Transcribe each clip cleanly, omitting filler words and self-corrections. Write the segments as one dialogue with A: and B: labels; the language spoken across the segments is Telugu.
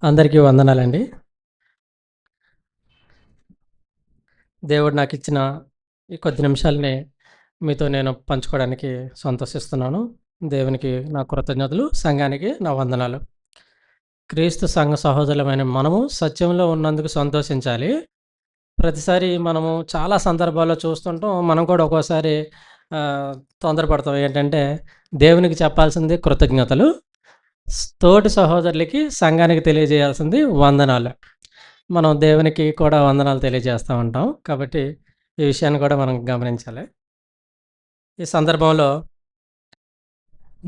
A: అందరికీ వందనాలండి. దేవుడు నాకిచ్చిన ఈ కొద్ది నిమిషాలని మీతో నేను పంచుకోవడానికి సంతోషిస్తున్నాను. దేవునికి నా కృతజ్ఞతలు, సంఘానికి నా వందనాలు. క్రీస్తు సంఘ సహోదరులమైన మనము సత్యంలో ఉన్నందుకు సంతోషించాలి. ప్రతిసారి మనము చాలా సందర్భాల్లో చూస్తుంటాం. మనం కూడా ఒక్కోసారి తొందరపడతాం. ఏంటంటే దేవునికి చెప్పాల్సింది కృతజ్ఞతలు, తోటి సహోదరులకి, సంఘానికి తెలియజేయాల్సింది వందనాలు. మనం దేవునికి కూడా వందనాలు తెలియజేస్తూ ఉంటాం. కాబట్టి ఈ విషయాన్ని కూడా మనం గమనించాలి. ఈ సందర్భంలో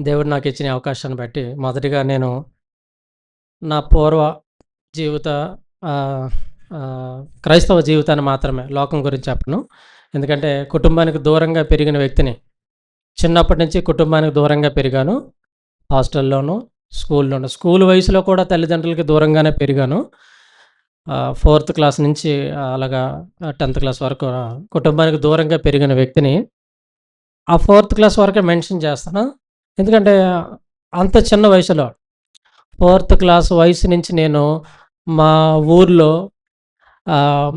A: దేవుడు నాకు ఇచ్చిన అవకాశాన్ని బట్టి మొదటిగా నేను నా పూర్వ జీవిత ఆహ్, క్రైస్తవ జీవితాన్ని మాత్రమే, లోకం గురించి చెప్పను. ఎందుకంటే కుటుంబానికి దూరంగా పెరిగిన వ్యక్తిని. చిన్నప్పటి నుంచి కుటుంబానికి దూరంగా పెరిగాను. హాస్టల్లోనూ, స్కూల్లోనూ. స్కూల్ వయసులో కూడా తల్లిదండ్రులకి దూరంగానే పెరిగాను. ఫోర్త్ క్లాస్ నుంచి అలాగా 10థ్ క్లాస్ వరకు కుటుంబానికి దూరంగా పెరిగిన వ్యక్తిని. ఆ ఫోర్త్ క్లాస్ వరకే మెన్షన్ చేస్తాను. ఎందుకంటే అంత చిన్న వయసులో, ఫోర్త్ క్లాస్ వయసు నుంచి నేను మా ఊర్లో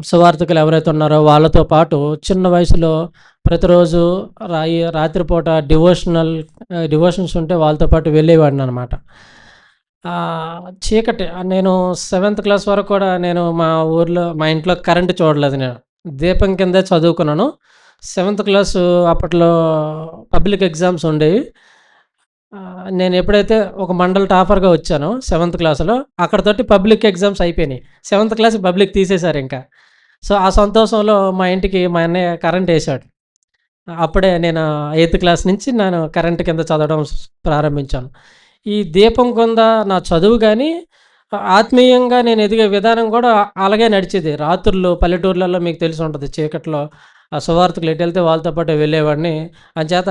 A: సువార్థికులు ఎవరైతే ఉన్నారో వాళ్ళతో పాటు చిన్న వయసులో ప్రతిరోజు రాత్రిపూట డివోషన్స్ ఉంటే వాళ్ళతో పాటు వెళ్ళేవాడిననమాట. చీకటి నేను 7థ్ క్లాస్ వరకు కూడా నేను మా ఊర్లో, మా ఇంట్లో కరెంట్ చూడలేదు నేను. దీపం కిందే చదువుకున్నాను. 7థ్ క్లాసు అప్పట్లో పబ్లిక్ ఎగ్జామ్స్ ఉండేవి. నేను ఎప్పుడైతే ఒక మండల్ టాపర్‌గా వచ్చానో 7థ్ క్లాస్‌లో, అక్కడితోటి పబ్లిక్ ఎగ్జామ్స్ అయిపోయినాయి. 7థ్ క్లాస్ పబ్లిక్ తీసేశారు ఇంకా. సో, ఆ సంతోషంలో మా ఇంటికి మా అన్నయ్య కరెంట్ ఏశాడు. అప్పుడే నేను 8థ్ క్లాస్ నుంచి నేను కరెంట్ కింద చదవడం ప్రారంభించాను. ఈ దీపం కింద నా చదువు గానీ, ఆత్మీయంగా నేను ఎదిగే విధానం కూడా అలాగే నడిచేది. రాత్రుళ్ళు పల్లెటూర్లలో మీకు తెలిసి ఉంటది. చీకట్లో సువార్తకులు ఎటెళ్తే వాళ్ళతో పాటు వెళ్ళేవాడిని. అంచేత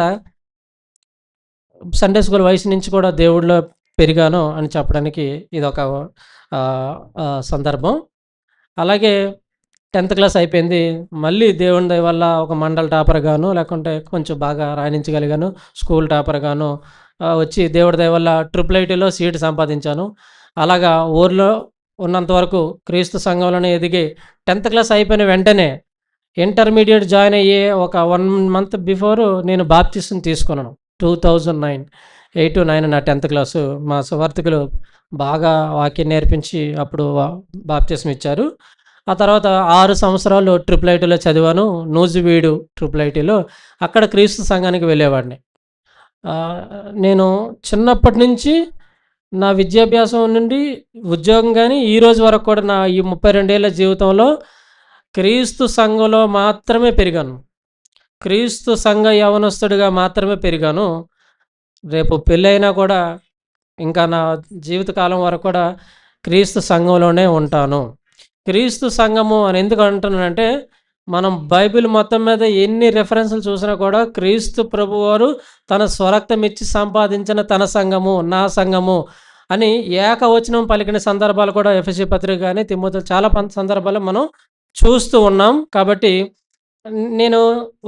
A: సండే స్కూల్ వయసు నుంచి కూడా దేవుడిలో పెరిగాను అని చెప్పడానికి ఇదొక సందర్భం. అలాగే 10థ్ క్లాస్ అయిపోయింది. మళ్ళీ దేవుని దయ వల్ల ఒక మండల్ టాపర్‌గాను, లేకుంటే కొంచెం బాగా రాణించగలిగాను. స్కూల్ టాపర్‌గాను వచ్చి దేవుడి దయ వల్ల ట్రిపుల్ ఐటీలో సీట్ సంపాదించాను. అలాగా ఊర్లో ఉన్నంత వరకు క్రీస్తు సంఘంలోనే ఎదిగి 10థ్ క్లాస్ అయిపోయిన వెంటనే ఇంటర్మీడియేట్ జాయిన్ అయ్యే ఒక 1 మంత్ బిఫోర్ నేను బాప్టిజం తీసుకున్నాను. 2009, 8-9 నా 10థ్ క్లాసు. మా సువార్థికులు బాగా వాక్యం నేర్పించి అప్పుడు బాప్టిజం ఇచ్చారు. ఆ తర్వాత 6 సంవత్సరాలు ట్రిపుల్ ఐటీలో చదివాను. నూజివీడు ట్రిపుల్ ఐటీలో. అక్కడ క్రీస్తు సంఘానికి వెళ్ళేవాడిని. నేను చిన్నప్పటి నుంచి నా విద్యాభ్యాసం నుండి ఉద్యోగం గానీ, ఈ రోజు వరకు కూడా నా ఈ 32 ఏళ్ల జీవితంలో క్రీస్తు సంఘంలో మాత్రమే పెరిగాను. క్రీస్తు సంఘ యవనస్తుడిగా మాత్రమే పెరిగాను. రేపు పెళ్ళైనా కూడా ఇంకా నా జీవితకాలం వరకు కూడా క్రీస్తు సంఘంలోనే ఉంటాను. క్రీస్తు సంఘము అని ఎందుకు అంటున్నానంటే, మనం బైబిల్ మొత్తం మీద ఎన్ని రెఫరెన్స్‌లు చూసినా కూడా క్రీస్తు ప్రభువారు తన స్వరక్తం ఇచ్చి సంపాదించిన తన సంఘము, నా సంఘము అని ఏకవచనం పలికిన సందర్భాలు కూడా ఎఫెసీ పత్రిక గాని, తిమోతి చాలా సందర్భాల్లో మనం చూస్తూ ఉన్నాం. కాబట్టి నేను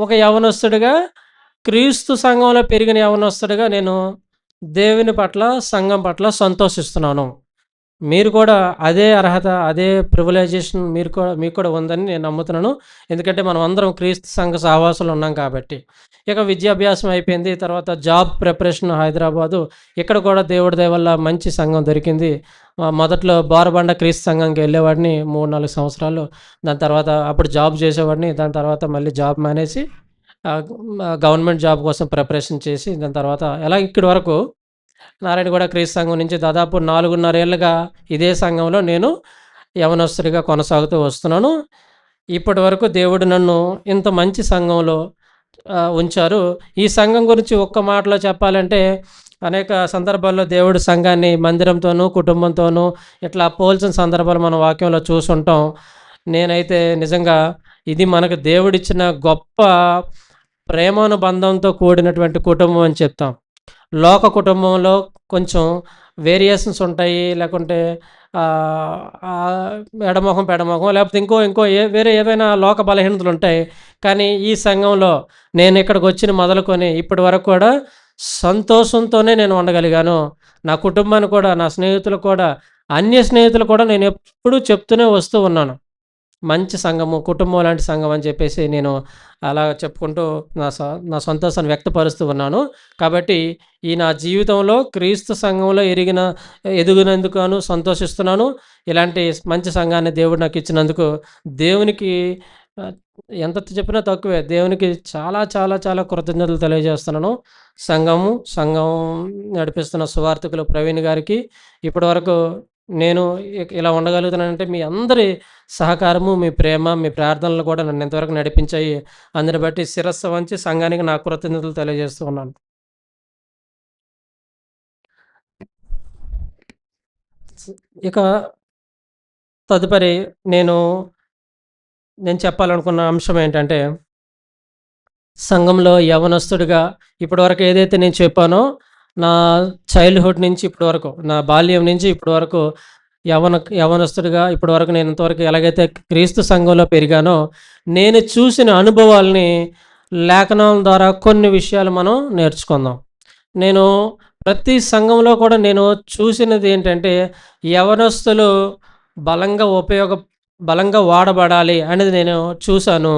A: ఒక యవనస్తుడిగా, క్రీస్తు సంఘంలో పెరిగిన యవనస్తుడిగా నేను దేవుని పట్ల, సంఘం పట్ల సంతోషిస్తున్నాను. మీరు కూడా అదే అర్హత, అదే ప్రివిలైజేషన్ మీకు కూడా ఉందని నేను నమ్ముతున్నాను. ఎందుకంటే మనం అందరం క్రీస్తు సంఘ సహవాసంలో ఉన్నాం కాబట్టి. ఇక విద్యాభ్యాసం అయిపోయింది. తర్వాత జాబ్ ప్రిపరేషన్ హైదరాబాదు. ఇక్కడ కూడా దేవుడి దయ వల్ల మంచి సంఘం దొరికింది. మొదట్లో బోరబండ క్రీస్తు సంఘంకి వెళ్ళేవాడిని 3-4 సంవత్సరాలు. దాని తర్వాత అప్పుడు జాబ్ చేసేవాడిని. దాని తర్వాత మళ్ళీ జాబ్ మానేసి గవర్నమెంట్ జాబ్ కోసం ప్రిపరేషన్ చేసి, దాని తర్వాత ఎలా ఇక్కడి వరకు నారాయణగూడ క్రీస్తు సంఘం నుంచి దాదాపు 4.5 ఏళ్ళుగా ఇదే సంఘంలో నేను యవనస్తుడిగా కొనసాగుతూ వస్తున్నాను. ఇప్పటి వరకు దేవుడు నన్ను ఇంత మంచి సంఘంలో ఉంచారు. ఈ సంఘం గురించి ఒక్క మాటలో చెప్పాలంటే, అనేక సందర్భాల్లో దేవుడు సంఘాన్ని మందిరంతోనూ, కుటుంబంతోనూ ఇట్లా పోల్చిన సందర్భాలు మనం వాక్యంలో చూసుంటాం. నేనైతే నిజంగా ఇది మనకు దేవుడిచ్చిన గొప్ప ప్రేమానుబంధంతో కూడినటువంటి కుటుంబం అని చెప్తాం. లోక కుటుంబంలో కొంచెం వేరియేషన్స్ ఉంటాయి. లేకుంటే ఎడమొఖం, పెడమొఖం, లేకపోతే ఇంకో వేరే ఏవైనా లోక బలహీనతలు ఉంటాయి. కానీ ఈ సంఘంలో నేను ఇక్కడికి వచ్చిన మొదలుకొని ఇప్పటి వరకు కూడా సంతోషంతోనే నేను ఉండగలిగాను. నా కుటుంబాన్ని కూడా, నా స్నేహితులు కూడా అన్య స్నేహితులు కూడా నేను ఎప్పుడూ చెప్తూనే వస్తూ ఉన్నాను. మంచి సంఘము, కుటుంబం లాంటి సంఘం అని చెప్పేసి నేను అలా చెప్పుకుంటూ నా స నా సంతోషాన్ని వ్యక్తపరుస్తూ ఉన్నాను. కాబట్టి ఈ నా జీవితంలో క్రీస్తు సంఘంలో ఎదిగినందుకు గాను సంతోషిస్తున్నాను. ఇలాంటి మంచి సంఘాన్ని దేవుడు నాకిచ్చినందుకు దేవునికి ఆహ్, ఎంత చెప్పినా తక్కువే. దేవునికి చాలా చాలా చాలా కృతజ్ఞతలు తెలియజేస్తున్నాను. సంఘం నడిపిస్తున్న సువార్థికులు ప్రవీణ్ గారికి ఇప్పటివరకు నేను ఇలా ఉండగలుగుతున్నానంటే మీ అందరి సహకారము, మీ ప్రేమ, మీ ప్రార్థనలు కూడా నన్ను ఇంతవరకు నడిపించాయి. అందుని బట్టి శిరస్సు వంచి సంఘానికి నా కృతజ్ఞతలు తెలియజేస్తూ ఉన్నాను. స్ ఇక తదుపరి నేను, నేను చెప్పాలనుకున్న అంశం ఏంటంటే, సంఘంలో యవ్వనస్తుడిగా ఇప్పటివరకు ఏదైతే నేను చెప్పానో, నా చైల్డ్‌హుడ్ నుంచి ఇప్పటి వరకు, నా బాల్యం నుంచి ఇప్పటి వరకు యవ్వనస్తుడిగా ఇప్పటివరకు నేను ఇంతవరకు ఎలాగైతే క్రీస్తు సంఘంలో పెరిగానో, నేను చూసిన అనుభవాల్ని లేఖనం ద్వారా కొన్ని విషయాలు మనం నేర్చుకుందాం. నేను ప్రతి సంఘంలో కూడా నేను చూసినది ఏంటంటే, యవ్వనస్తులు బలంగా ఉపయోగ బలంగా వాడబడాలి అనేది నేను చూసాను.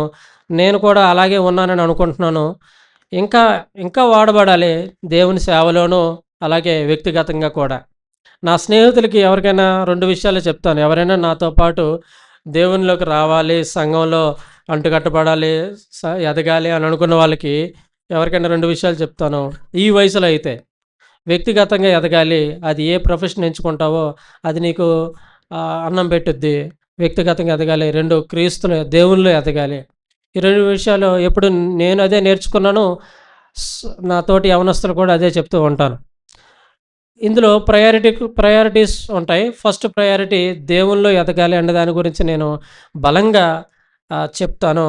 A: నేను కూడా అలాగే ఉన్నానని అనుకుంటున్నాను. ఇంకా, ఇంకా వాడబడాలి దేవుని సేవలోనూ, అలాగే వ్యక్తిగతంగా కూడా. నా స్నేహితులకి ఎవరికైనా 2 విషయాలు చెప్తాను. ఎవరైనా నాతో పాటు దేవునిలోకి రావాలి, సంఘంలో అంటుకట్టబడాలి, స ఎదగాలి అని అనుకున్న వాళ్ళకి ఎవరికైనా 2 విషయాలు చెప్తాను. ఈ వయసులో అయితే వ్యక్తిగతంగా ఎదగాలి. అది ఏ ప్రొఫెషన్ ఎంచుకుంటావో అది నీకు అన్నం పెట్టుద్ది. వ్యక్తిగతంగా ఎదగాలి. 2 దేవునిలో ఎదగాలి. ఈ 2 విషయాలు ఎప్పుడు నేను అదే నేర్చుకున్నాను. స్ నా తోటి యవనస్తులు కూడా అదే చెప్తూ ఉంటాను. ఇందులో ప్రయారిటీస్ ఉంటాయి. ఫస్ట్ ప్రయారిటీ దేవునిలో ఎదగాలి అనే దాని గురించి నేను బలంగా చెప్తాను.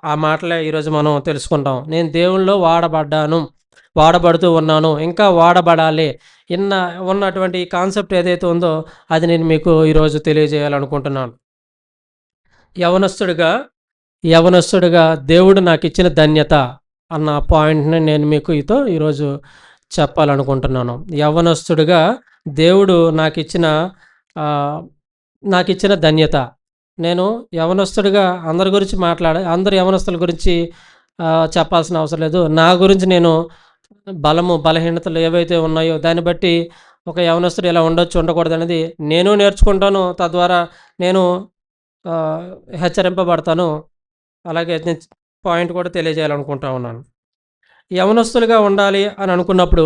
A: ఆ మాటలే ఈరోజు మనం తెలుసుకుంటాం. నేను దేవునిలో వాడబడుతూ ఉన్నాను. ఇంకా వాడబడాలి. ఉన్నటువంటి ఈ కాన్సెప్ట్ ఏదైతే ఉందో అది నేను మీకు ఈరోజు తెలియజేయాలనుకుంటున్నాను. యవనస్తుడిగా దేవుడు నాకిచ్చిన ధన్యత అన్న పాయింట్‌ని నేను మీకు ఈరోజు చెప్పాలనుకుంటున్నాను. యవ్వనస్తుడిగా దేవుడు నాకిచ్చిన ధన్యత. నేను యవ్వనస్తుడిగా అందరి గురించి అందరు యవ్వనస్తుల గురించి చెప్పాల్సిన అవసరం లేదు. నా గురించి నేను బలహీనతలు ఏవైతే ఉన్నాయో దాన్ని బట్టి ఒక యవ్వనస్తుడు ఎలా ఉండొచ్చు, ఉండకూడదనేది నేను నేర్చుకుంటాను. తద్వారా నేను హెచ్చరింపబడతాను. అలాగే నేను పాయింట్ కూడా తెలియజేయాలనుకుంటా ఉన్నాను. యవనస్తులుగా ఉండాలి అని అనుకున్నప్పుడు,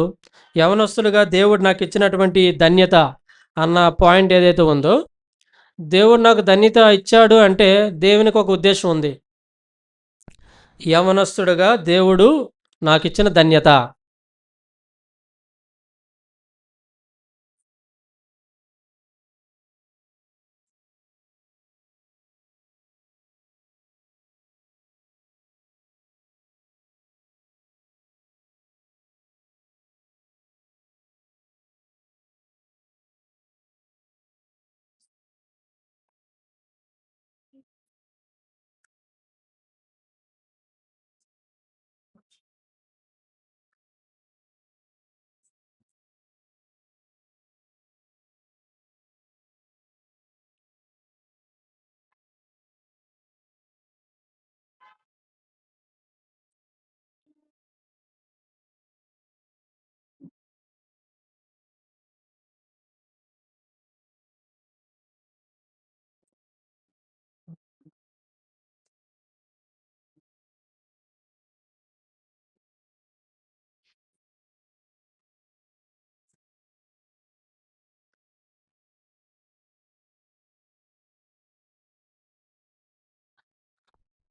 A: యవనస్తులుగా దేవుడు నాకిచ్చినటువంటి ధన్యత అన్న పాయింట్ ఏదైతే ఉందో, దేవుడు నాకు ధన్యత ఇచ్చాడు అంటే దేవునికి ఒక ఉద్దేశం ఉంది. యవనస్తుడుగా దేవుడు నాకిచ్చిన ధన్యత.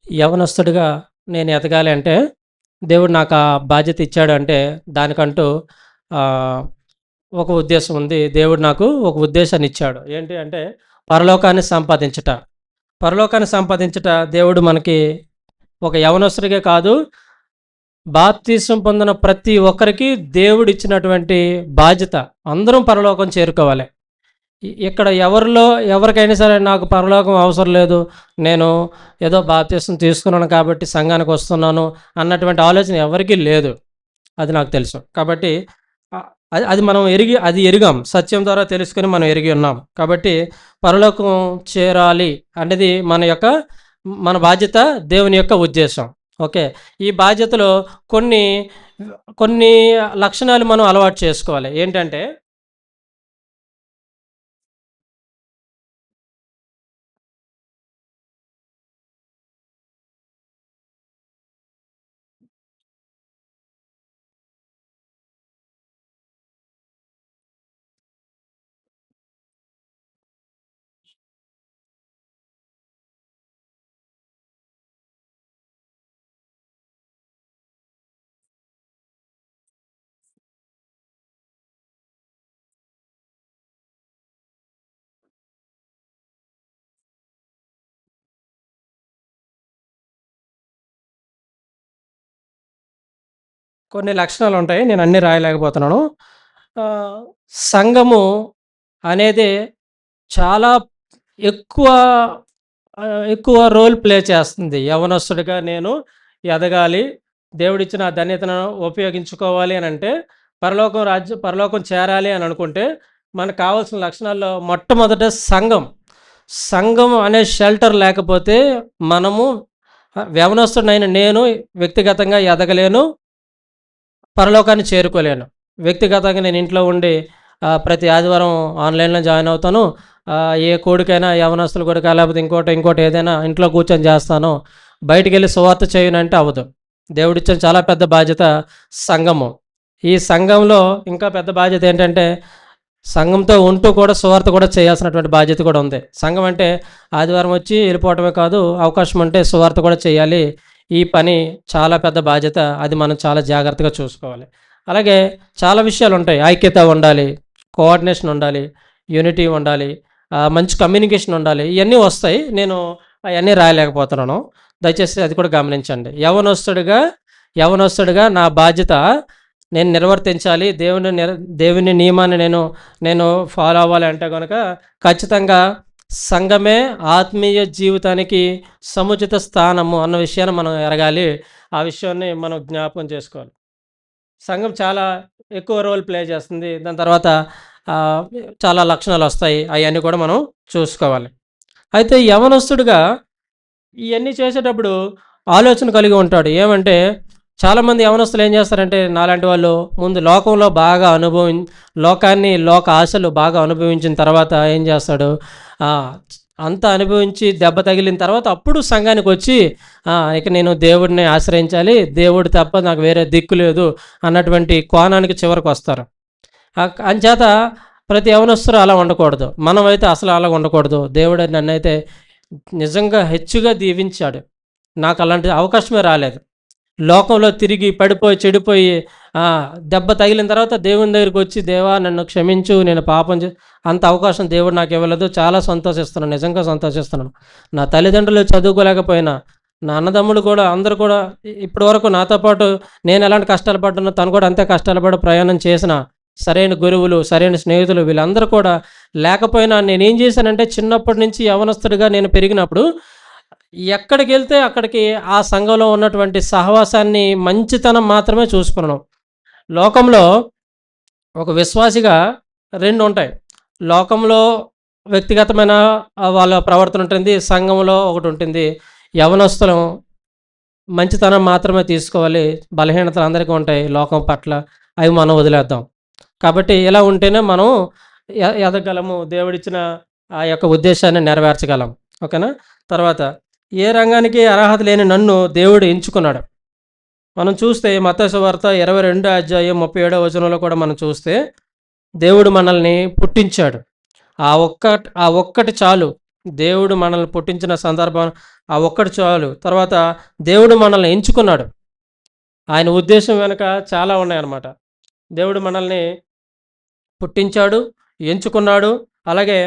A: యవనస్తుడిగా నేను ఎదగాలి అంటే, దేవుడు నాకు ఆ బాధ్యత ఇచ్చాడు అంటే, దానికంటూ ఆహ్, ఒక ఉద్దేశం ఉంది. దేవుడు నాకు ఒక ఉద్దేశాన్ని ఇచ్చాడు. ఏంటి అంటే, పరలోకాన్ని సంపాదించుట. పరలోకాన్ని సంపాదించుట దేవుడు మనకి ఒక యవనస్తుడికే కాదు, బాప్తిసం పొందిన ప్రతి ఒక్కరికి దేవుడిచ్చినటువంటి బాధ్యత. అందరం పరలోకం చేరుకోవాలి. ఇక్కడ ఎవరికైనా సరే నాకు పరలోకం అవసరం లేదు, నేను ఏదో బాప్తిసం తీసుకున్నాను కాబట్టి సంఘానికి వస్తున్నాను అన్నటువంటి ఆలోచన ఎవరికీ లేదు. అది నాకు తెలుసు. కాబట్టి అది అది మనం ఎరిగాం. సత్యం ద్వారా తెలుసుకొని మనం ఎరిగి ఉన్నాం. కాబట్టి పరలోకం చేరాలి అనేది మన బాధ్యత, దేవుని యొక్క ఉద్దేశం. ఓకే. ఈ బాధ్యతలో కొన్ని కొన్ని లక్షణాలు మనం అలవాటు చేసుకోవాలి. ఏంటంటే కొన్ని లక్షణాలుంటాయి. నేను అన్నీ రాయలేకపోతున్నాను. ఆహ్, సంఘము అనేది చాలా ఎక్కువ ఎక్కువ రోల్ ప్లే చేస్తుంది. యవ్వనస్తుడిగా నేను ఎదగాలి, దేవుడిచ్చిన ఆ ధన్యతను ఉపయోగించుకోవాలి అనంటే, పరలోకం చేరాలి అని అనుకుంటే, మనకు కావాల్సిన లక్షణాల్లో మొట్టమొదట సంఘం. సంఘం అనే షెల్టర్ లేకపోతే మనము యవ్వనస్తుడినైన నేను వ్యక్తిగతంగా ఎదగలేను, పరలోకాన్ని చేరుకోలేను. వ్యక్తిగతంగా నేను ఇంట్లో ఉండి ప్రతి ఆదివారం ఆన్‌లైన్‌లో జాయిన్ అవుతాను. ఏ కోడికైనా యవ్వనస్తుల కోడికా లేకపోతే ఇంకోటి ఏదైనా ఇంట్లో కూర్చొని చేస్తాను. బయటికెళ్ళి సువార్త చేయనంటే అవ్వదు. దేవుడిచ్చిన చాలా పెద్ద బాధ్యత సంఘము. ఈ సంఘంలో ఇంకా పెద్ద బాధ్యత ఏంటంటే, సంఘంతో ఉంటూ కూడా సువార్త కూడా చేయాల్సినటువంటి బాధ్యత కూడా ఉంది. సంఘం అంటే ఆదివారం వచ్చి వెళ్ళిపోవటమే కాదు, అవకాశం ఉంటే సువార్త కూడా చేయాలి. ఈ పని చాలా పెద్ద బాధ్యత. అది మనం చాలా జాగ్రత్తగా చూసుకోవాలి. అలాగే చాలా విషయాలుంటాయి. ఐక్యత ఉండాలి, కోఆర్డినేషన్ ఉండాలి, యూనిటీ ఉండాలి, మంచి కమ్యూనికేషన్ ఉండాలి. ఇయన్నీ వస్తాయి. నేను అయన్నీ రాయలేకపోతున్నాను. దయచేసి అది కూడా గమనించండి. యవ్వనస్తుడిగా నా బాధ్యత నేను నిర్వర్తించాలి. దేవుని నియమాన్ని నేను ఫాలో అవ్వాలి అంటే గనక ఖచ్చితంగా సంఘమే ఆత్మీయ జీవితానికి సముచిత స్థానము అన్న విషయాన్ని మనం ఎరగాలి. ఆ విషయాన్ని మనం జ్ఞాపకం చేసుకోవాలి. సంఘం చాలా ఎక్కువ రోల్ ప్లే చేస్తుంది. దాని తర్వాత ఆహ్, చాలా లక్షణాలొస్తాయి. అయన్నీ కూడా మనం చూసుకోవాలి. అయితే యవ్వనస్తుడుగా ఇయన్నీ చేసేటప్పుడు ఆలోచన కలిగి ఉంటాడు. ఏమంటే చాలామంది యవ్వనస్తులు ఏం చేస్తారంటే నాలాంటి వాళ్ళు ముందు లోకంలో బాగా లోక ఆశలు బాగా అనుభవించిన తర్వాత ఏం చేస్తాడు, ఆహ్, అంతా అనుభవించి దెబ్బ తగిలిన తర్వాత అప్పుడు సంఘానికొచ్చి ఇక నేను దేవుడిని ఆశ్రయించాలి. దేవుడు తప్ప నాకు వేరే దిక్కు లేదు అన్నటువంటి కోణానికి చివరకొస్తారు. అంచేత ప్రతి యవ్వనస్తుడు అలా ఉండకూడదు. మనమైతే అసలు అలా ఉండకూడదు. దేవుడు నన్నైతే నిజంగా హెచ్చుగా దీవించాడు. నాకు అలాంటి అవకాశమే రాలేదు. లోకంలో తిరిగి పడిపోయి, చెడిపోయి దెబ్బ తగిలిన తర్వాత దేవుని దగ్గరికొచ్చి, దేవా నన్ను క్షమించు, నేను పాపం అంత అవకాశం దేవుడు నాకు ఇవ్వలేదు. చాలా సంతోషిస్తున్నాను. నిజంగా సంతోషిస్తున్నాను. నా తల్లిదండ్రులు చదువుకోలేకపోయినా, నా అన్నదమ్ములు కూడా అందరూ కూడా ఇప్పటి వరకు నాతో పాటు నేను ఎలాంటి కష్టాలు పడ్డానో తను కూడా అంతే కష్టాలు పడి ప్రయాణం చేసిన సరైన గురువులు, సరైన స్నేహితులు వీళ్ళందరూ కూడా లేకపోయినా నేనేం చేశానంటే చిన్నప్పటి నుంచి యవ్వనస్తుడిగా నేను పెరిగినప్పుడు ఎక్కడికెళ్తే అక్కడికి ఆ సంఘంలో ఉన్నటువంటి సహవాసాన్ని, మంచితనం మాత్రమే చూసుకున్నాను. లోకంలో ఒక విశ్వాసిగా 2 ఉంటాయి. లోకంలో వ్యక్తిగతమైన వాళ్ళ ప్రవర్తన ఉంటుంది. సంఘంలో ఒకటుంటుంది. యవ్వనస్తులం మంచితనం మాత్రమే తీసుకోవాలి. బలహీనతలు అందరికీ ఉంటాయి లోకం పట్ల. అవి మనం వదిలేద్దాం. కాబట్టి ఇలా ఉంటేనే మనం ఎదగగలము. దేవుడిచ్చిన ఆ యొక్క ఉద్దేశాన్ని నెరవేర్చగలం. ఓకేనా? తర్వాత ఏ రంగానికి అర్హత లేని నన్ను దేవుడు ఎంచుకున్నాడు. మనం చూస్తే మత్తయి సువార్త 22 అధ్యాయం 37 వచనంలో కూడా మనం చూస్తే దేవుడు మనల్ని పుట్టించాడు. ఆ ఒక్కటి చాలు. దేవుడు మనల్ని పుట్టించిన సందర్భం ఆ ఒక్కటి చాలు. తర్వాత దేవుడు మనల్ని ఎంచుకున్నాడు. ఆయన ఉద్దేశం వెనుక చాలా ఉన్నాయన్నమాట. దేవుడు మనల్ని పుట్టించాడు, ఎంచుకున్నాడు. అలాగే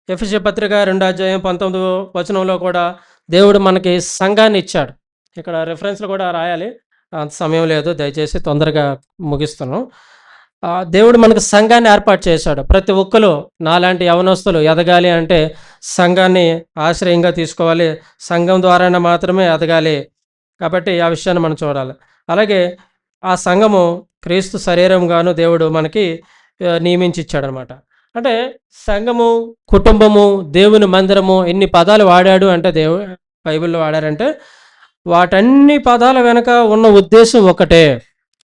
A: ఎఫెసీ పత్రిక 2 అధ్యాయం 19 వచనంలో కూడా దేవుడు మనకి సంఘాన్ని ఇచ్చాడు. ఇక్కడ రిఫరెన్స్‌లు కూడా రాయాలి. అంత సమయం లేదు. దయచేసి తొందరగా ముగిస్తున్నాను. దేవుడు మనకు సంఘాన్ని ఏర్పాటు చేశాడు. ప్రతి ఒక్కరు నాలాంటి యవ్వనస్తులు ఎదగాలి అంటే సంఘాన్ని ఆశ్రయంగా తీసుకోవాలి. సంఘం ద్వారానే మాత్రమే ఎదగాలి. కాబట్టి ఆ విషయాన్ని మనం చూడాలి. అలాగే ఆ సంఘము క్రీస్తు శరీరంగాను దేవుడు మనకి నియమించి ఇచ్చాడనమాట. అంటే సంఘము, కుటుంబము, దేవుని మందిరము ఎన్ని పదాలు వాడాడు అంటే బైబిల్లో వాడారంటే వాటన్ని పదాల వెనక ఉన్న ఉద్దేశం ఒకటే.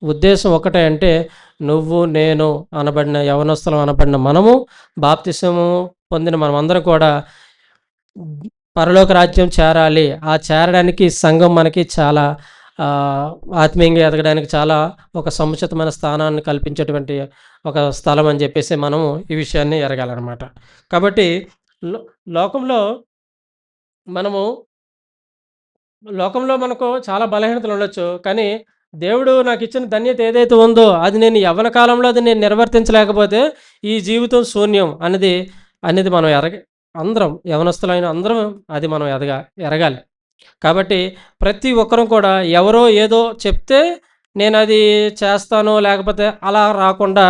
A: ఉద్దేశం ఒకటే అంటే నువ్వు నేను అనబడిన యవనస్తులం అనబడిన మనము బాప్తిసము పొందిన మనమందరం కూడా పరలోక రాజ్యం చేరాలి. ఆ చేరడానికి సంఘం మనకి చాలా ఆత్మీయంగా ఎదగడానికి చాలా ఒక సముచితమైన స్థానాన్ని కల్పించేటువంటి ఒక స్థలం అని చెప్పేసి మనము ఈ విషయాన్ని ఎరగాలన్నమాట. కాబట్టి లోకంలో మనము లోకంలో మనకు చాలా బలహీనతలు ఉండొచ్చు. కానీ దేవుడు నాకు ఇచ్చిన ధన్యత ఏదైతే ఉందో అది నేను యవ్వన కాలంలో అది నేను నిర్వర్తించలేకపోతే ఈ జీవితం శూన్యం అనేది మనం అందరం యవనస్తులైన అందరం అది మనం ఎరగాలి. కాబట్టి ప్రతి ఒక్కరం కూడా ఎవరో ఏదో చెప్తే నేను అది చేస్తాను, లేకపోతే అలా రాకుండా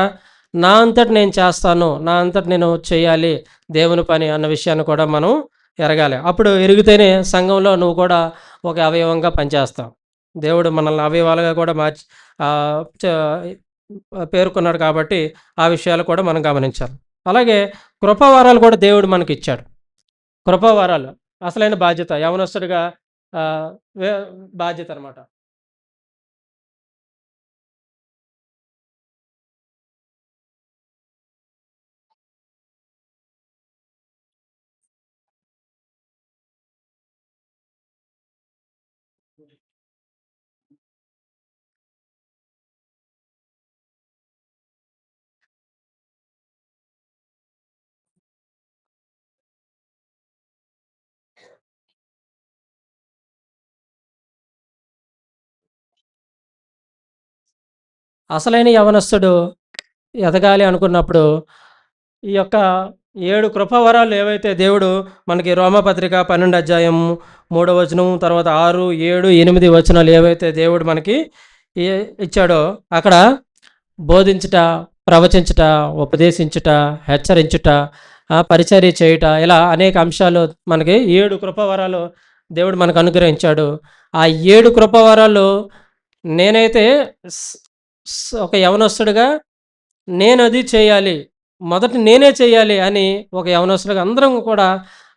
A: నా అంతటి నేను చేస్తాను, నా అంతటి నేను చేయాలి దేవుని పని అన్న విషయాన్ని కూడా మనం ఎరగాలి. అప్పుడు ఎరిగితేనే సంఘంలో నువ్వు కూడా ఒక అవయవంగా పనిచేస్తావు. దేవుడు మనల్ని అవయవాలుగా కూడా మార్చి పేర్కొన్నాడు కాబట్టి ఆ విషయాలు కూడా మనం గమనించాలి. అలాగే కృపావరాలు కూడా దేవుడు మనకి ఇచ్చాడు. కృపావరాలు అసలైన బాధ్యత యవనస్తుడిగా బాధ్యత అనమాట. అసలైన యవనస్తుడు ఎదగాలి అనుకున్నప్పుడు ఈ యొక్క 7 కృపావరాలు ఏవైతే దేవుడు మనకి రోమాపత్రిక 12 అధ్యాయం 3వ వచనం, తర్వాత 6, 7, 8 వచనాలు ఏవైతే దేవుడు మనకి ఇచ్చాడో అక్కడ బోధించుట, ప్రవచించుట, ఉపదేశించుట, హెచ్చరించుట, పరిచర్య చేయుట, ఇలా అనేక అంశాలు మనకి 7 కృపావరాలు దేవుడు మనకు అనుగ్రహించాడు. ఆ 7 కృపావరాలు నేనైతే ఒక యవనస్తుడిగా నేను అది చేయాలి, మొదట నేనే చేయాలి అని ఒక యవనస్తుడిగా అందరం కూడా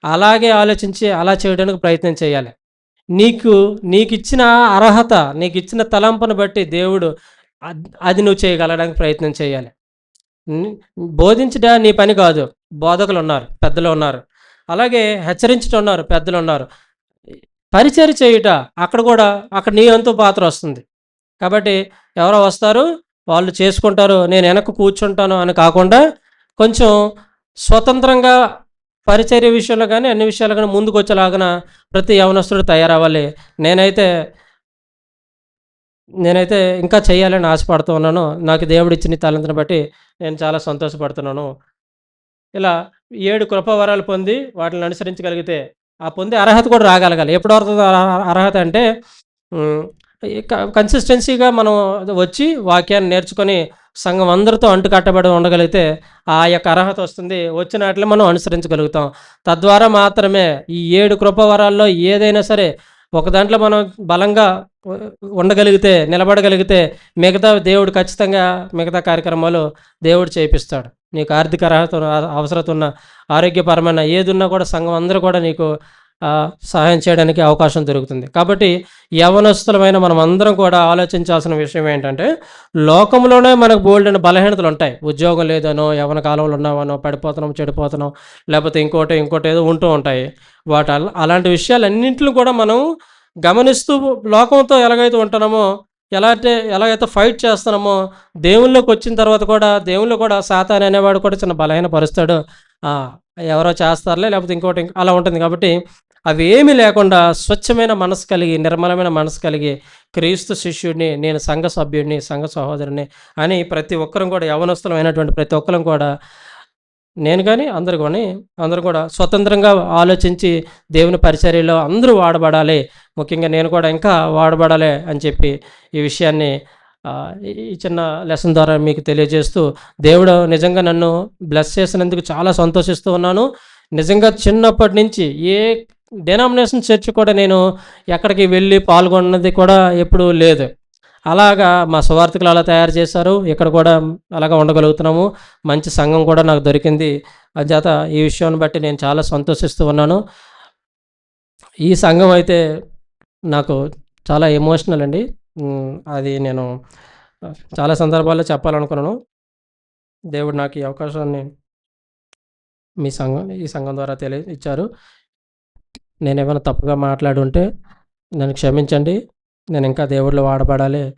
A: అలాగే ఆలోచించి అలా చేయడానికి ప్రయత్నం చేయాలి. నీకిచ్చిన అర్హత, నీకిచ్చిన తలంపును బట్టి దేవుడు అది నువ్వు చేయగలడానికి ప్రయత్నం చేయాలి. బోధించట నీ పని కాదు, బోధకులు ఉన్నారు, పెద్దలు ఉన్నారు. అలాగే హెచ్చరించటం ఉన్నారు, పెద్దలు ఉన్నారు. పరిచర్య చేయుట అక్కడ నీ అంతు పాత్ర వస్తుంది. కాబట్టి ఎవరో వస్తారు, వాళ్ళు చేసుకుంటారు, నేను వెనక్కి కూర్చుంటాను అని కాకుండా కొంచెం స్వతంత్రంగా పరిచర్య విషయంలో కానీ అన్ని విషయాలు కానీ ముందుకు వచ్చేలాగా ప్రతి యవనస్తుడు తయారవ్వాలి. నేనైతే ఇంకా చేయాలని ఆశపడుతూ ఉన్నాను. నాకు దేవుడు ఇచ్చిన తలంతుని బట్టి నేను చాలా సంతోషపడుతున్నాను. ఇలా 7 కృపావరాలు పొంది వాటిని అనుసరించగలిగితే ఆ పొందే అర్హత కూడా రాగలగాలి. ఎప్పుడు వస్తుంది అర్హత అంటే కన్సిస్టెన్సీగా మనం వచ్చి వాక్యాన్ని నేర్చుకొని సంఘం అందరితో అంటుకట్టబడి ఉండగలిగితే ఆ యొక్క అర్హత వస్తుంది. వచ్చిన వాటిని మనం అనుసరించగలుగుతాం. తద్వారా మాత్రమే ఈ 7 కృపావరాల్లో ఏదైనా సరే ఒక దాంట్లో మనం బలంగా ఉండగలిగితే, నిలబడగలిగితే మిగతా దేవుడు ఖచ్చితంగా మిగతా కార్యక్రమాలు దేవుడు చేయిస్తాడు. నీకు ఆర్థిక అర్హత అవసరత ఉన్న, ఆరోగ్యపరమైన ఏది ఉన్నా కూడా సంఘం అందరూ కూడా నీకు సహాయం చేయడానికి అవకాశం దొరుకుతుంది. కాబట్టి యవనస్తులమైన మనం అందరం కూడా ఆలోచించాల్సిన విషయం ఏంటంటే, లోకంలోనే మనకు బోల్డెన బలహీనతలు ఉంటాయి. ఉద్యోగం లేదనో, యవన కాలంలో ఉన్నామనో, పడిపోతున్నాం, చెడిపోతున్నాం, లేకపోతే ఇంకోటి ఏదో ఉంటూ ఉంటాయి. అలాంటి విషయాలన్నింటిని కూడా మనం గమనిస్తూ లోకంతో ఎలాగైతే ఉంటున్నామో, ఎలాగైతే ఫైట్ చేస్తున్నామో, దేవుళ్ళలోకి వచ్చిన తర్వాత కూడా దేవుళ్ళు కూడా సాతాను అనేవాడు కూడా చిన్న బలహీనపరుస్తాడు. ఎవరో చేస్తారులే, లేకపోతే ఇంకోటి అలా ఉంటుంది. కాబట్టి అవి ఏమీ లేకుండా స్వచ్ఛమైన మనసు కలిగి, నిర్మలమైన మనసు కలిగి, క్రీస్తు శిష్యుడిని, నేను సంఘ సభ్యుడిని, సంఘ సహోదరుని అని ప్రతి ఒక్కరం కూడా, యవనస్తులమైనటువంటి ప్రతి ఒక్కరం కూడా, నేను కానీ అందరూ కూడా స్వతంత్రంగా ఆలోచించి దేవుని పరిచర్యలో అందరూ వాడబడాలి. ముఖ్యంగా నేను కూడా ఇంకా వాడబడాలి అని చెప్పి ఈ విషయాన్ని ఈ చిన్న లెసన్ ద్వారా మీకు తెలియజేస్తూ, దేవుడు నిజంగా నన్ను బ్లెస్ చేసినందుకు చాలా సంతోషిస్తూ ఉన్నాను. నిజంగా చిన్నప్పటి నుంచి ఏ డెనామినేషన్ చర్చ్ కూడా నేను ఎక్కడికి వెళ్ళి పాల్గొన్నది కూడా ఎప్పుడూ లేదు. అలాగా మా సువార్థికులు అలా తయారు చేశారు. ఇక్కడ కూడా అలాగా ఉండగలుగుతున్నాము. మంచి సంఘం కూడా నాకు దొరికింది. అంచేత ఈ విషయాన్ని బట్టి నేను చాలా సంతోషిస్తూ ఉన్నాను. ఈ సంఘం అయితే నాకు చాలా ఎమోషనల్ అండి. అది నేను చాలా సందర్భాల్లో చెప్పాలనుకున్నాను. దేవుడు నాకు ఈ అవకాశాన్ని ఈ సంఘం ద్వారా ఇచ్చారు. నేనేమైనా తప్పుగా మాట్లాడుంటే నన్ను క్షమించండి. నేనింకా దేవుడిలో వాడబడాలి.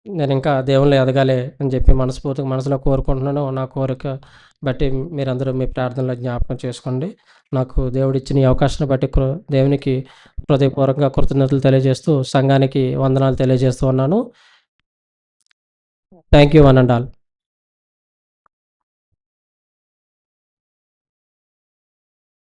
A: నేనింకా దేవునిలో ఎదగాలి అని చెప్పి మనస్ఫూర్తిగా మనసులో కోరుకుంటున్నాను. నా కోరిక బట్టి మీరందరూ మీ ప్రార్థనలో జ్ఞాపకం చేసుకోండి. నాకు దేవుడిచ్చిన ఈ అవకాశాన్ని బట్టి దేవునికి హృదయపూర్వకంగా కృతజ్ఞతలు తెలియజేస్తూ, సంఘానికి వందనాలు తెలియజేస్తూ ఉన్నాను. Thank you one and all.